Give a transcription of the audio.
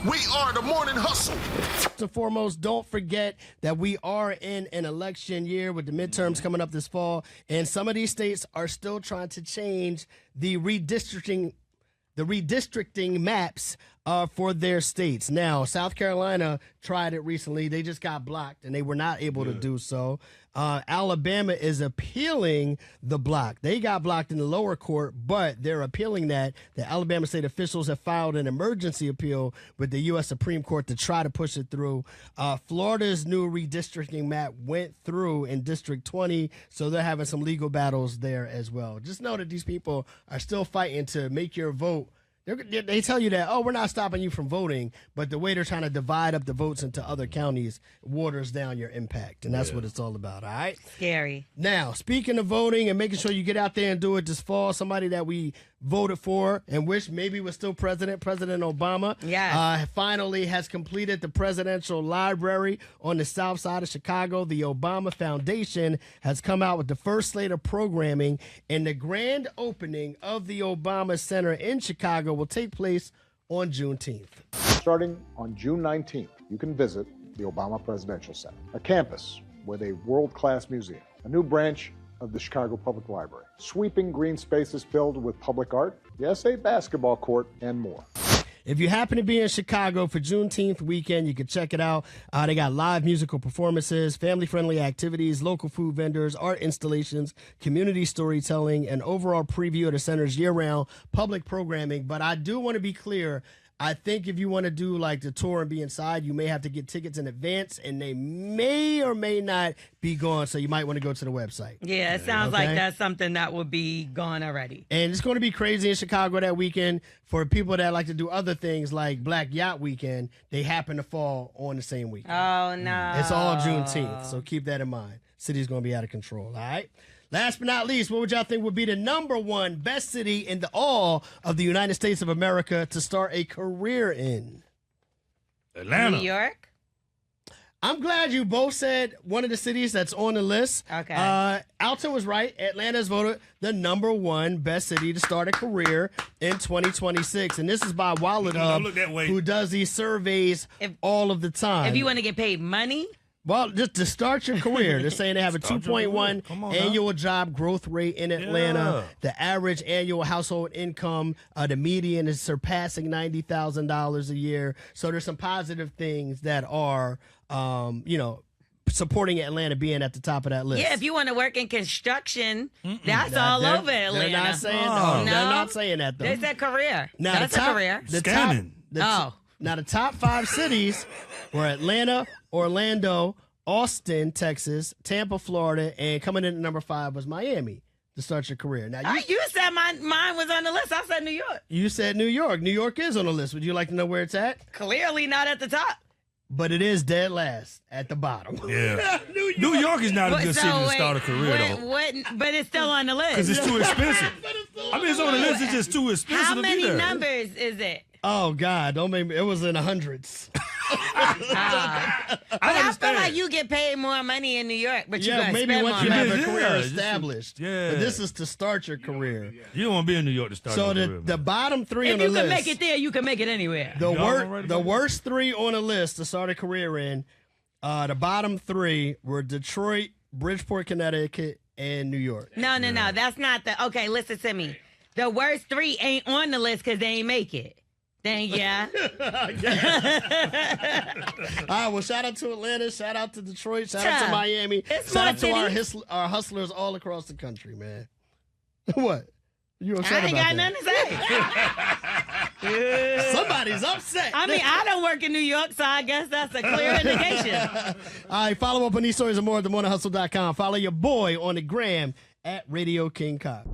We are the morning hustle. First and foremost, don't forget that we are in an election year with the midterms coming up this fall, and some of these states are still trying to change the redistricting maps for their states. Now, South Carolina tried it recently. They just got blocked, and they were not able to do so. Alabama is appealing the block. They got blocked in the lower court, but they're appealing that. The Alabama state officials have filed an emergency appeal with the U.S. Supreme Court to try to push it through. Florida's new redistricting map went through in District 20, so they're having some legal battles there as well. Just know that these people are still fighting to make your vote. They tell you that, oh, we're not stopping you from voting, but the way they're trying to divide up the votes into other counties waters down your impact, and that's what it's all about, all right? Scary. Now, speaking of voting and making sure you get out there and do it this fall, somebody that we voted for and wish maybe was still President Obama, finally has completed the presidential library on the south side of Chicago. The Obama Foundation has come out with the first slate of programming, and the grand opening of the Obama Center in Chicago will take place on Juneteenth. Starting on June 19th, you can visit the Obama Presidential Center, a campus with a world-class museum, a new branch of the Chicago Public Library, sweeping green spaces filled with public art, yes, a basketball court, and more. If you happen to be in Chicago for Juneteenth weekend, you can check it out. They got live musical performances, family-friendly activities, local food vendors, art installations, community storytelling, and overall preview of the center's year-round public programming. But I do want to be clear, I think if you want to do like the tour and be inside, you may have to get tickets in advance, and they may or may not be gone, so you might want to go to the website. Yeah, it sounds like that's something that would be gone already. And it's going to be crazy in Chicago that weekend. For people that like to do other things like Black Yacht Weekend, they happen to fall on the same weekend. Oh, no. It's all Juneteenth, so keep that in mind. City's going to be out of control, all right? Last but not least, what would y'all think would be the #1 best city in all of the United States of America to start a career in? Atlanta. New York? I'm glad you both said one of the cities that's on the list. Okay. Alton was right. Atlanta's voted the #1 best city to start a career in 2026. And this is by Wallet Hub, who does these surveys all of the time. If you want to get paid money? Well, just to start your career, they're saying they have a 2.1 annual job growth rate in Atlanta. The average annual household income, the median is surpassing $90,000 a year. So there's some positive things that are, supporting Atlanta being at the top of that list. Yeah, if you want to work in construction, that's all over Atlanta. They're not saying no. They're not saying that, though. They said career. Now, that's a career. Now, the top 5 cities were Atlanta, Orlando, Austin, Texas, Tampa, Florida, and coming in at #5 was Miami to start your career. Now, you said mine was on the list. I said New York. You said New York. New York is on the list. Would you like to know where it's at? Clearly not at the top. But it is dead last at the bottom. Yeah. New York is not a good city to start a career, though. But it's still on the list. Because it's too expensive. It's on the list. It's just too expensive How to be there. many numbers is it? Oh, God. Don't make me. It was in the hundreds. I feel like you get paid more money in New York, but you gotta maybe spend once more you money. have a career established. Yeah. But this is to start your career. You don't want to be in New York to start your career. So the bottom 3 on If the list. you can make it there, you can make it anywhere. The worst 3 on the list to start a career in, the bottom 3 were Detroit, Bridgeport, Connecticut, and New York. No. That's not the... Okay, listen to me. The worst 3 ain't on the list because they ain't make it. Thank you. All right, well, shout out to Atlanta, shout out to Detroit, shout out to Miami, shout out to our hustlers all across the country, man. What? You upset I ain't about got that? nothing to say. Somebody's upset. I mean, I don't work in New York, so I guess that's a clear indication. All right, follow up on these stories and more at themorninghustle.com. Follow your boy on the gram at Radio King Cop.